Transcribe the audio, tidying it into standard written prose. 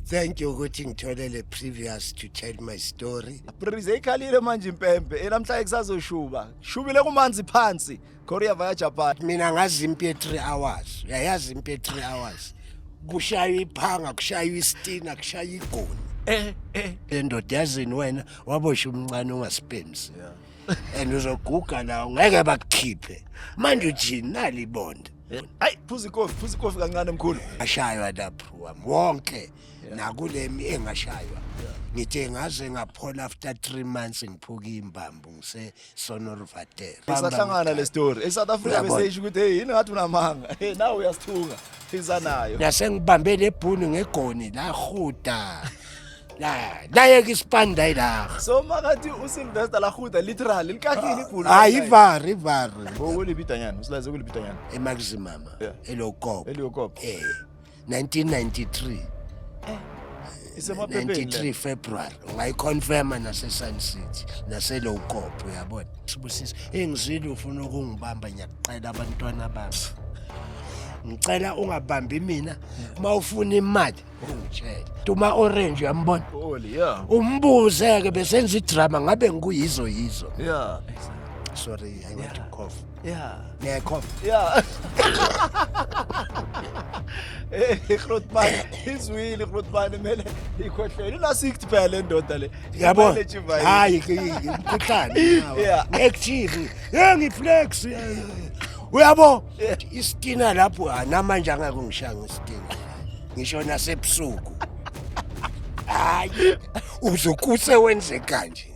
Thank you ukuthi ngitholele previous to tell my story. Prize ikhalile manje impempe enamhla kusazoshuba. Shubile kumanzi phansi. Korea via Japan. Mina ngazi impi 3 hours. Uyayazi impi 3 hours. Kushaya iphanga, kushaya istina, kushaya igoni. Endoda yazini wena wabosha umncane ungasipemsi. And uzoguga la ngeke bakukhiphe. Manje ujina libonda. Hayi phuza ikofi kancane mkhulu. Ashaywa lapho wami wonke nakulemi engashaywa. Ngithe ngaze ngaphola after 3 months ngiphuka imbambo ngise Sonorvater. Isahlangana le story. eSouth Africa bese ukuthi hey yini ngathi unamanga. Hey nawe uyasithunga. Izanayo. Nasengibambe lebhunu ngegoni la huda. Layeke isipanda ila. So makathi uSylvester la huda literally likakini ibhulu. Hayi ivari. Ngokulibitanyana, usilaze kulibitanyana. eMaximum eLokopo. 1993. Isemaphepheni. 93 February ungayiconfirma nase Sun City nase Lokopo uyabona. Sibusisa engizwile ufuna ukungibamba ngiyakucela abantwana bami. Ngicela ungabambi mina mawufuna imali ungitshela. Tuma orange uyambona? Oli yeah. Umbuzeke besenza idrama ngabe ngikuyizo. Yeah. Sorry, I want to cough. Yeah. May I cough? Yeah. Grootman, izwile Grootman mele ikhohlele unasikt phela le ndoda le. Yabo. Hayi ngikuthanda. Yeah. Active. Ngiflex. Uyabo? Istina lapho namanje angeke ngishanga istina. Ngisho nasebusuku. Hayi uzokuse wenze kanje.